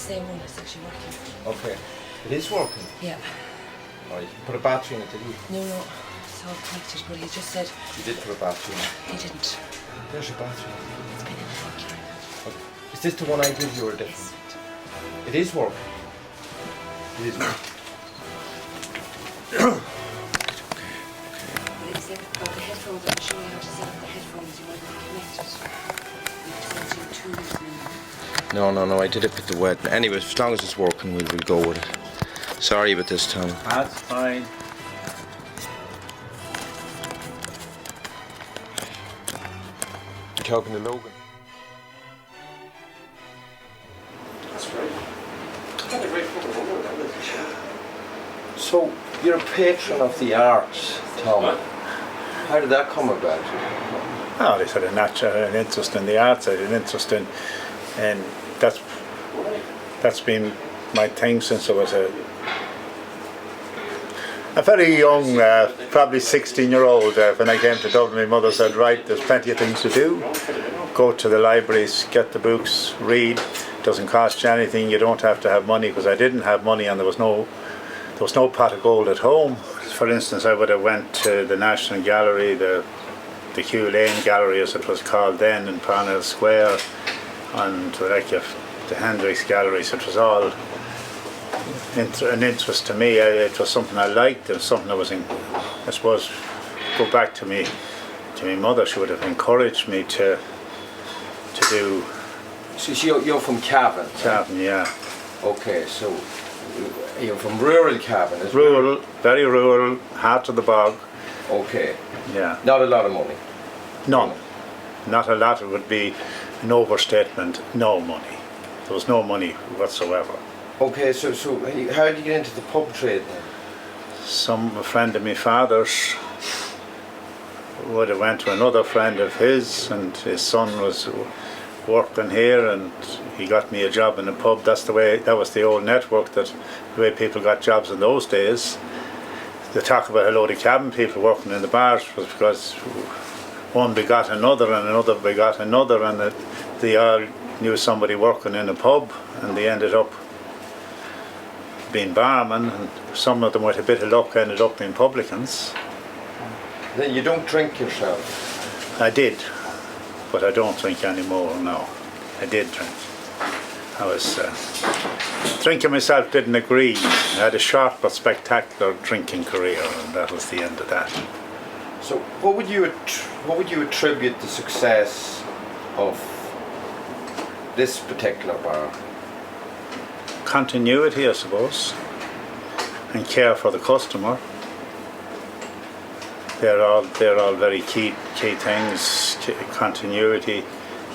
same one. It's actually working. Okay. It is working? Yeah. Oh, you put a battery in it, did you? No, it's all connected, but he just said... You did put a battery in it? He didn't. There's your battery. It's been in for a time. Okay. Is this the one I give you or different? Yes. It is working. It is working. But he said about the headphones, I'm showing you how to set up the headphones. You might be connected. You have to send you tools and... No, I did it with the wet. Anyway, as long as it's working, we'll go with it. Sorry about this, Tom. That's fine. You're talking to Logan. That's great. That's a great photo. So, you're a patron of the arts, Tom. How did that come about? Oh, I had an interest in the arts. I had an interest in, and that's been my thing since I was a very young, probably 16-year-old. When I came to Dublin, my mother said, "Right, there's plenty of things to do. Go to the libraries, get the books, read. Doesn't cost you anything. You don't have to have money," because I didn't have money, and there was no pot of gold at home. For instance, I would have went to the National Gallery, the Hugh Lane Gallery as it was called then in Parnell Square, and the Hendricks Gallery. So it was all an interest to me. It was something I liked, and something I suppose, go back to me my mother. She would have encouraged me to do. So you're from Cavan? Cavan, yeah. Okay, so you're from rural Cavan, is it? Rural, very rural, heart of the bog. Okay. Yeah. Not a lot of money? None. Not a lot. It would be an overstatement. No money. There was no money whatsoever. Okay, so how did you get into the pub trade then? A friend of my father's would have went to another friend of his, and his son was working here, and he got me a job in a pub. That was the old network, the way people got jobs in those days. They talk about a load of cabin people working in the bars was because one begot another and another begot another, and they all knew somebody working in a pub, and they ended up being barmen, and some of them with a bit of luck ended up being publicans. Then you don't drink yourself? I did, but I don't drink anymore now. I did drink. I was drinking myself didn't agree. I had a short but spectacular drinking career, and that was the end of that. So what would you attribute the success of this particular bar? Continuity, I suppose, and care for the customer. They're all very key things. Continuity,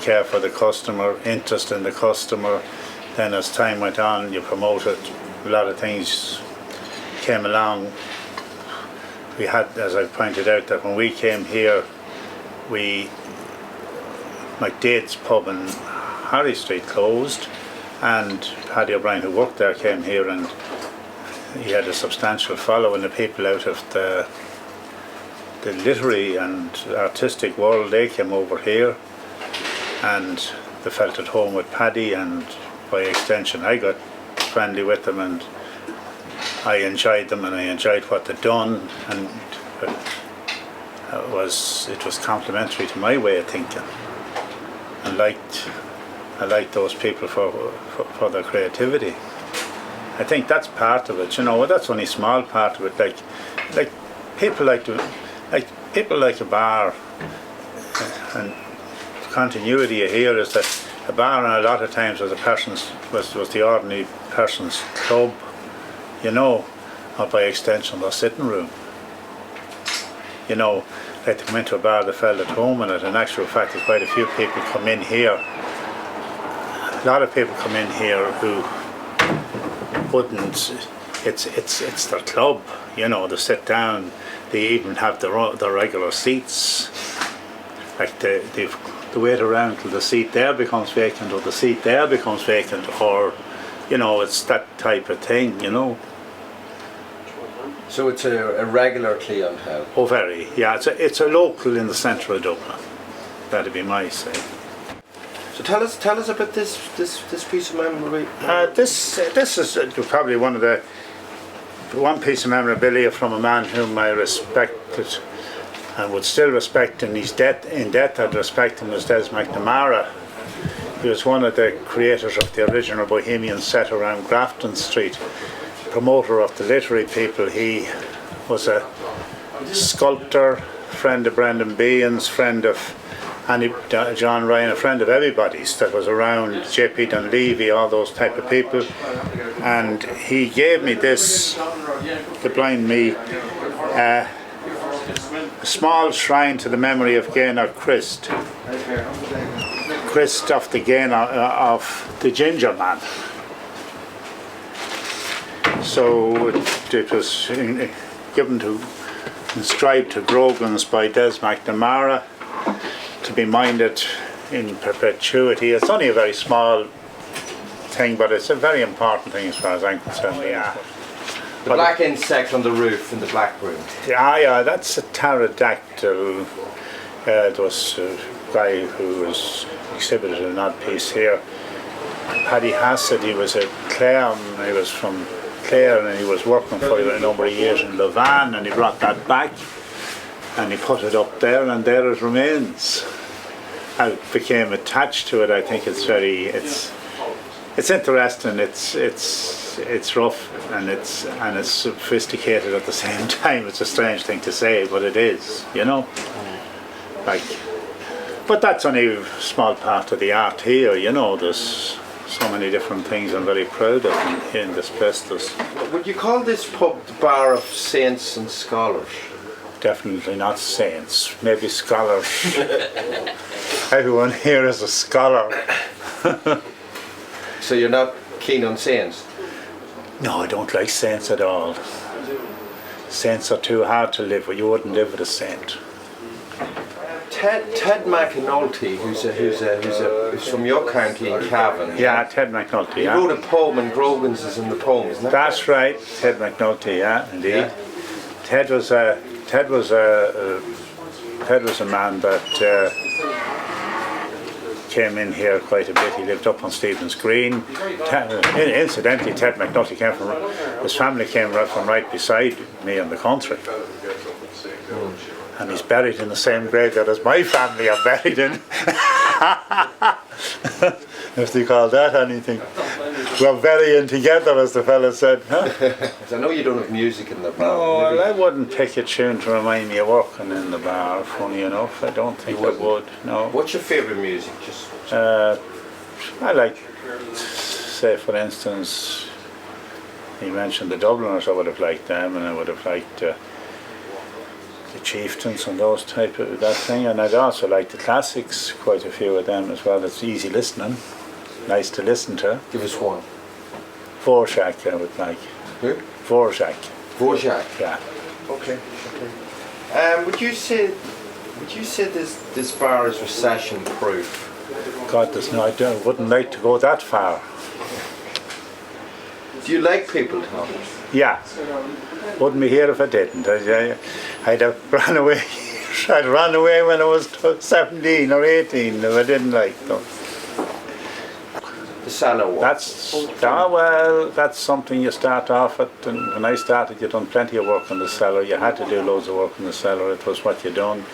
care for the customer, interest in the customer. Then as time went on, you promoted. A lot of things came along. We had, as I pointed out, that when we came here, McDade's pub in Harry Street closed, and Paddy O'Brien, who worked there, came here, and he had a substantial following of people out of the literary and artistic world. They came over here, and they felt at home with Paddy, and by extension I got friendly with them, and I enjoyed them, and I enjoyed what they'd done, and it was complimentary to my way of thinking. I liked those people for their creativity. I think that's part of it, that's only a small part of it. Like people like a bar, and continuity here is that a bar, and a lot of times was the ordinary person's club, or by extension their sitting room. Like to come into a bar, they felt at home in it. In actual fact, there's quite a few people come in here. A lot of people come in here who wouldn't. It's their club, They sit down. They even have their regular seats. Like they wait around till the seat there becomes vacant, or the seat there becomes vacant, or it's that type of thing, So it's a regular clientele? Oh, very, yeah. It's a local in the centre of Dublin. That'd be my say. So tell us about this piece of memory. This is probably one piece of memorabilia from a man whom I respected and would still respect in his death. In death, I'd respect him as Des McNamara. He was one of the creators of the original Bohemian set around Grafton Street, promoter of the literary people. He was a sculptor, friend of Brendan Behan's, friend of John Ryan, a friend of everybody's that was around, J.P. Dunleavy, all those type of people. And he gave me this, to blind me, a small shrine to the memory of Gaynor Christ. Christ of the Ginger Man. So it was inscribed to Grogans by Des McNamara, to be minded in perpetuity. It's only a very small thing, but it's a very important thing as far as I'm concerned. Yeah. The black insect on the roof in the black room. Yeah, that's a pterodactyl. There was a guy who was exhibited an odd piece here. Paddy Hassett, he was a Clare, he was from Clare, and he was working for a number of years in Louvain, and he brought that back and he put it up there, and there it remains. I became attached to it. I think it's interesting. It's rough and it's sophisticated at the same time. It's a strange thing to say, but it is, you know. But that's only a small part of the art here, you know. There's so many different things I'm very proud of in this place. Would you call this pub the bar of saints and scholars? Definitely not saints, maybe scholars. Everyone here is a scholar. So you're not keen on saints? No, I don't like saints at all. Saints are too hard to live with. You wouldn't live with a saint. Ted McAnulty, who's from your county in Cavan. Yeah, Ted McNulty. He wrote a poem, and Grogans is in the poem, isn't it? That's right, Ted McNulty. Yeah, indeed. Yeah. Ted was a man that came in here quite a bit. He lived up on Stephen's Green. Incidentally, Ted McNulty his family came from right beside me in the country. And he's buried in the same graveyard as my family are buried in. If they call that anything. We're burying together, as the fella said. Huh? I know you don't have music in the bar. No, well, I wouldn't pick a tune to remind me of working in the bar, funny enough. I don't think I would, no. What's your favourite music? I like, say for instance, he mentioned the Dubliners. I would have liked them, and I would have liked the Chieftains and those type of that thing, and I'd also like the classics, quite a few of them as well. It's easy listening, nice to listen to. Give us one. Dvorak I would like. Who? Dvorak. Dvorak? Yeah. Okay. Would you say this bar is recession proof? God, I wouldn't like to go that far. Do you like people, Tom? Yeah. Wouldn't be here if I didn't. I'd have run away. I'd run away when I was 17 or 18 if I didn't like them. The cellar walk. That's something you start off at. And when I started, you done plenty of work in the cellar. You had to do loads of work in the cellar. It was what you done.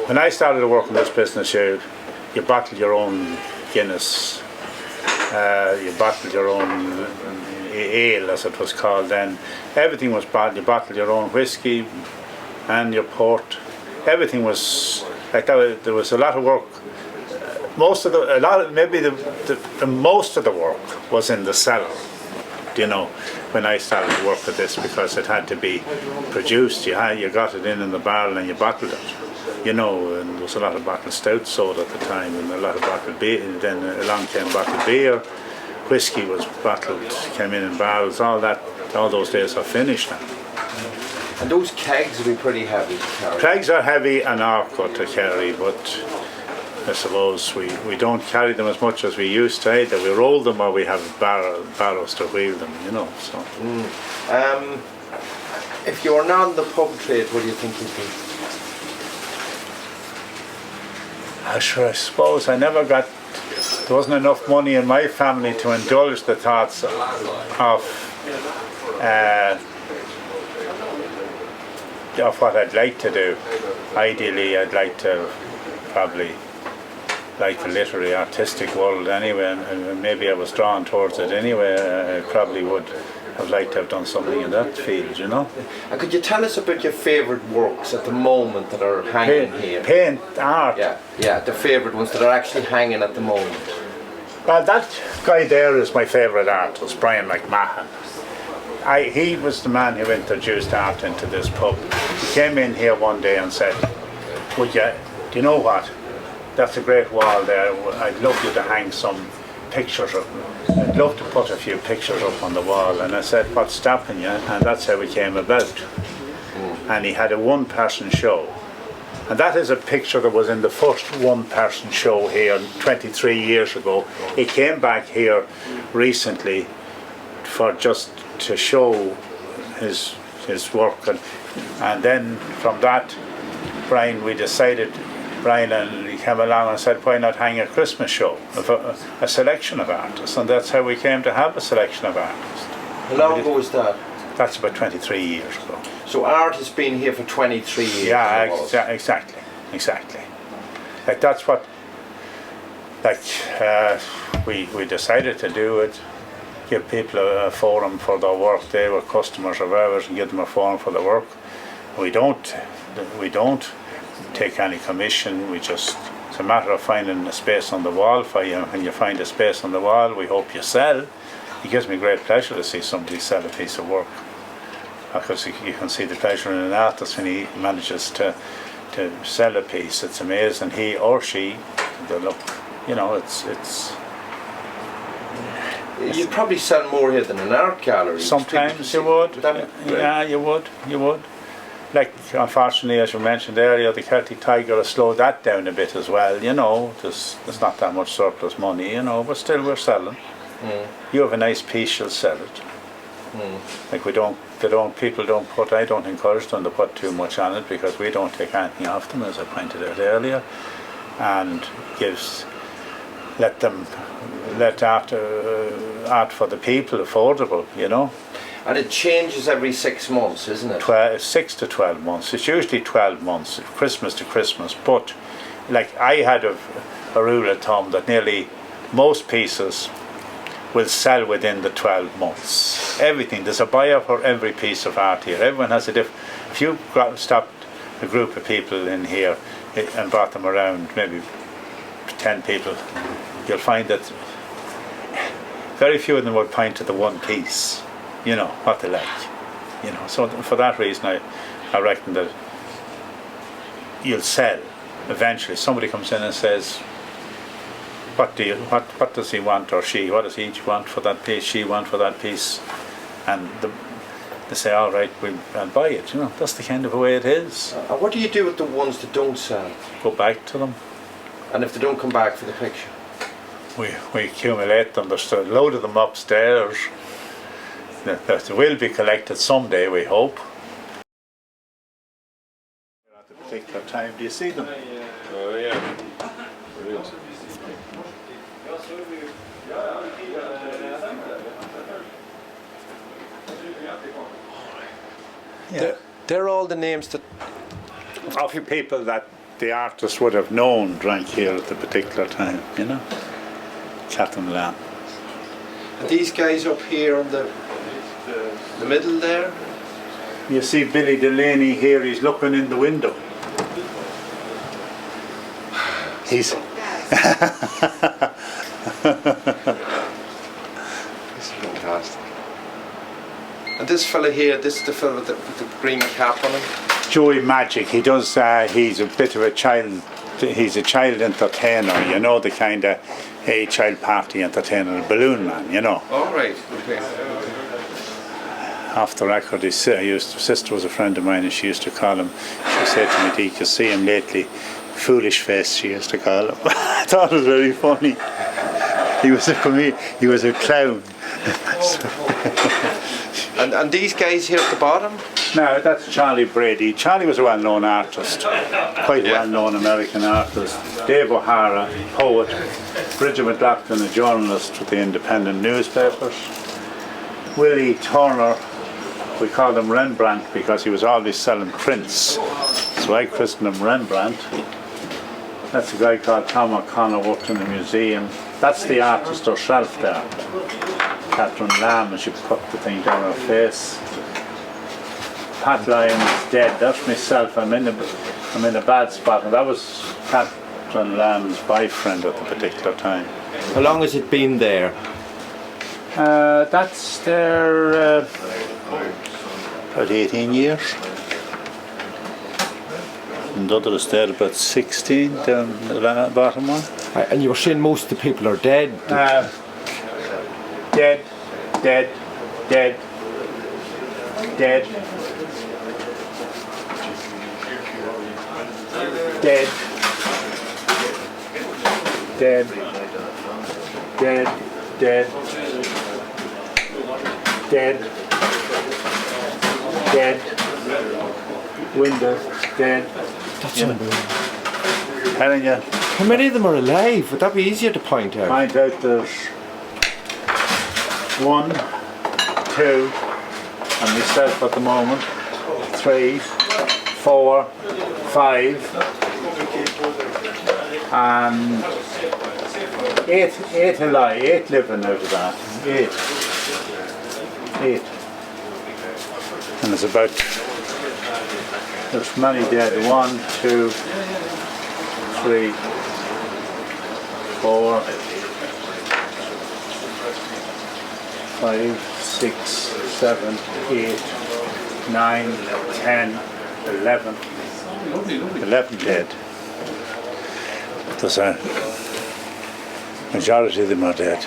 When I started to work in this business, you bottled your own Guinness. You bottled your own ale, as it was called then. Everything was bottled. You bottled your own whiskey and your port. Everything was like that. There was a lot of work. Most of the work was in the cellar. You know, when I started to work with this, because it had to be produced. You got it in the barrel and you bottled it. You know, and there was a lot of bottled stout sold at the time, and a lot of bottled beer. And then along came bottled beer. Whiskey was bottled, came in barrels. All those days are finished now. And those kegs will be pretty heavy to carry. Kegs are heavy and awkward to carry, but I suppose we don't carry them as much as we used to either. We roll them or we have barrows to wheel them, you know. So. If you were not in the pub trade, what do you think you'd be? I suppose I never got there wasn't enough money in my family to indulge the thoughts of what I'd like to do. Ideally, I'd like to probably like the literary artistic world anyway, and maybe I was drawn towards it anyway. I probably would have liked to have done something in that field, you know. And could you tell us about your favourite works at the moment that are hanging here? Paint, art. Yeah, the favourite ones that are actually hanging at the moment. Well, that guy there is my favourite artist, Brian McMahon. He was the man who introduced art into this pub. He came in here one day and said, "Would you, do you know what? That's a great wall there. I'd love you to hang some pictures of them. I'd love to put a few pictures up on the wall." And I said, "What's stopping you?" And that's how it came about. And he had a one-person show. And that is a picture that was in the first one-person show here 23 years ago. He came back here recently for just to show his work. And then from that, Brian and he came along and said, "Why not hang a Christmas show of a selection of artists?" And that's how we came to have a selection of artists. How long ago was that? That's about 23 years ago. So art has been here for 23 years. Yeah, exactly. Like that's what, we decided to do it, give people a forum for their work. They were customers of ours, and give them a forum for their work. We don't take any commission. It's a matter of finding a space on the wall for you. When you find a space on the wall, we hope you sell. It gives me great pleasure to see somebody sell a piece of work, because you can see the pleasure in an artist when he manages to sell a piece. It's amazing. He or she, they look, you know, it's You'd probably sell more here than an art gallery. Sometimes you would. Yeah, you would. Like, unfortunately, as you mentioned earlier, the Celtic Tiger has slowed that down a bit as well. You know, there's not that much surplus money, you know, but still we're selling. You have a nice piece, you'll sell it. Like I don't encourage them to put too much on it, because we don't take anything off them, as I pointed out earlier, and let art for the people affordable, you know. And it changes every 6 months, isn't it? 6 to 12 months. It's usually 12 months, Christmas to Christmas. But like I had a rule of thumb that nearly most pieces will sell within the 12 months. Everything. There's a buyer for every piece of art here. Everyone has a different. If you stopped a group of people in here and brought them around, maybe 10 people, you'll find that very few of them would point to the one piece, you know, what they like, you know. So for that reason, I reckon that you'll sell eventually. Somebody comes in and says, what does he want, or she? What does he want for that piece? She want for that piece? And they say, all right, I'll buy it. You know, that's the kind of way it is. And what do you do with the ones that don't sell? Go back to them. And if they don't come back for the picture? We accumulate them. There's a load of them upstairs that will be collected someday, we hope. At a particular time, do you see them? Oh yeah. Brilliant. Yeah. They're all the names that... Of people that the artist would have known drank here at the particular time, you know. Catherine Lamb. These guys up here on the middle there? You see Billy Delaney here, he's looking in the window. He's... This is fantastic. And this fella here, this is the fella with the green cap on him? Joey Magic, he does, he's a bit of a child, he's a child entertainer, you know, the kind of a child party entertainer, a balloon man, you know. All right, okay. Off the record, his sister was a friend of mine, and she used to call him, she said to me, "Did you see him lately? Foolish face," she used to call him. I thought it was very funny. He was a clown. And these guys here at the bottom? No, that's Charlie Brady. Charlie was a well-known artist, quite Yeah. well-known American artist. Dave O'Hara, poet. Bridget McLaughlin, a journalist with the independent newspapers. Willie Turner, we called him Rembrandt because he was always selling prints. So I christened him Rembrandt. That's a guy called Tom O'Connor, worked in the museum. That's the artist herself there. Catherine Lamb, and she put the thing down her face. Pat Lyon's dead. That's myself. I'm in a bad spot, and that was Catherine Lamb's boyfriend at the particular time. How long has it been there? That's there about 18 years. And the other is there about 16 down the bottom one. And you were saying most of the people are dead. Dead, dead, dead, dead, dead, dead, dead, dead, dead, dead, window, dead. That's unbelievable. Telling you, How many of them are alive? Would that be easier to point out? find out there's 1, 2, and myself at the moment, 3, 4, 5, and 8 alive, 8 living out of that. 8. And there's about, there's many dead. 1, 2, 3, 4, 5, 6, 7, 8, 9, 10, 11. 11 dead. There's a majority of them are dead.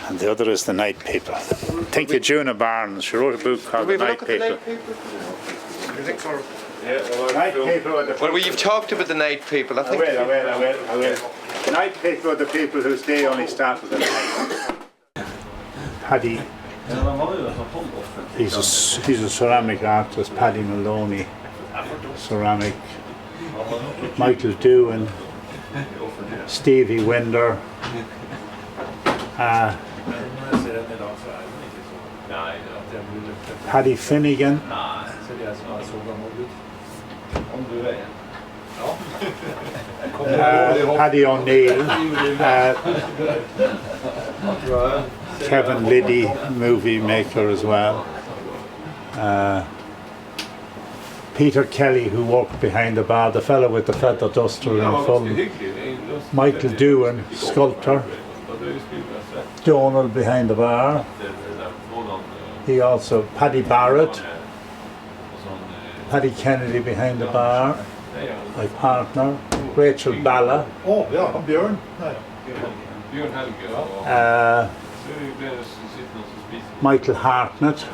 And the other is the Night People. Think of Juna Barnes. She wrote a book called The Night People. Night People are the Well, you've talked about the night people. I I think. will. Night people are the people whose day only started at night. Paddy, he's a ceramic artist, Paddy Maloney, ceramic. Michael Doohan, Stevie Winder, Paddy Finnegan, Paddy O'Neill, Kevin Liddy, movie maker as well. Peter Kelly, who walked behind the bar, the fellow with the feather duster in Fulham. Michael Doohan, sculptor. Donald behind the bar. He also, Paddy Barrett. Paddy Kennedy behind the bar. My partner. Rachel Balla. Oh, ja, han Bjørn. Michael Hartnett.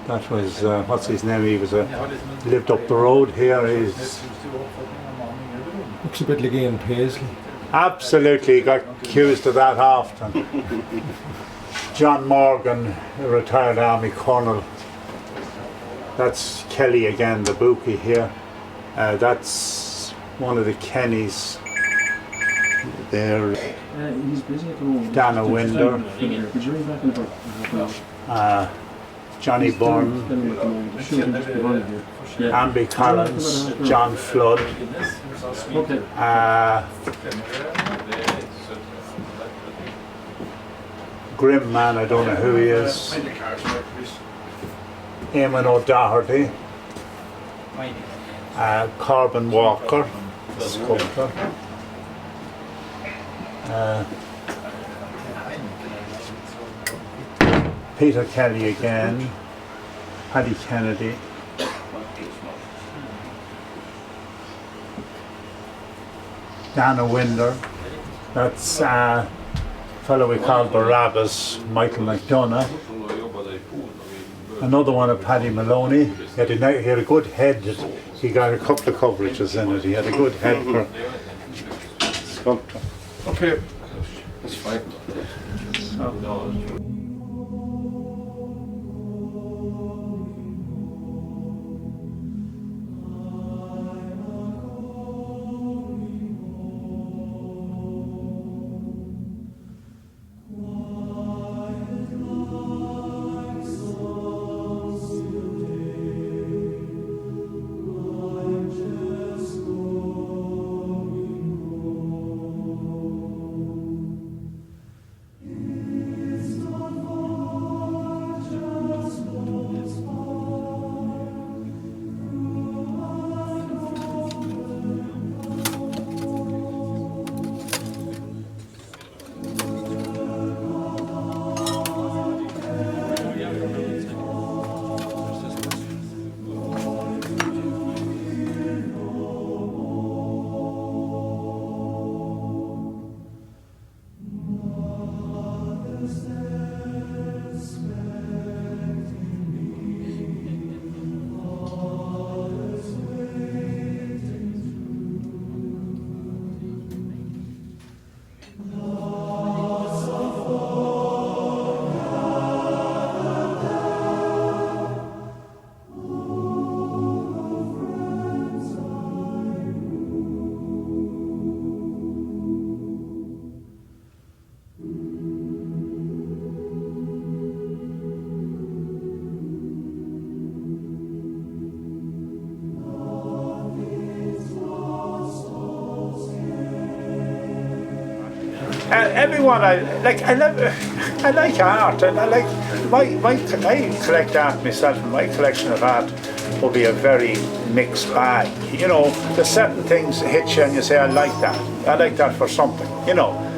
That was, what's his name? He was lived up the road here. He's Looks a bit like Ian Paisley. absolutely got accused of that often. John Morgan, a retired army colonel. That's Kelly again, the bookie here. That's one of the Kennys. There, He's busy at the moment. Dana Winder. Would you ring back in about half an hour? Johnny Byrne, Filming at the moment. Sure, just be running here. Yeah. Amby Collins, John Flood. Okay. Grim man, I don't know who he is. Eamon O'Doherty. Corbin Walker, sculptor. Peter Kelly again. Paddy Kennedy. Dana Winder. That's a fellow we call Barabbas, Michael McDonough. Another one of Paddy Maloney. He had a good head. He got a couple of coverages in it. He had a good head for sculptor. Okay. That's fine. So. Everyone I like art, and I collect art myself, and my collection of art will be a very mixed bag. You know, there's certain things that hit you and you say, I like that for something, you know.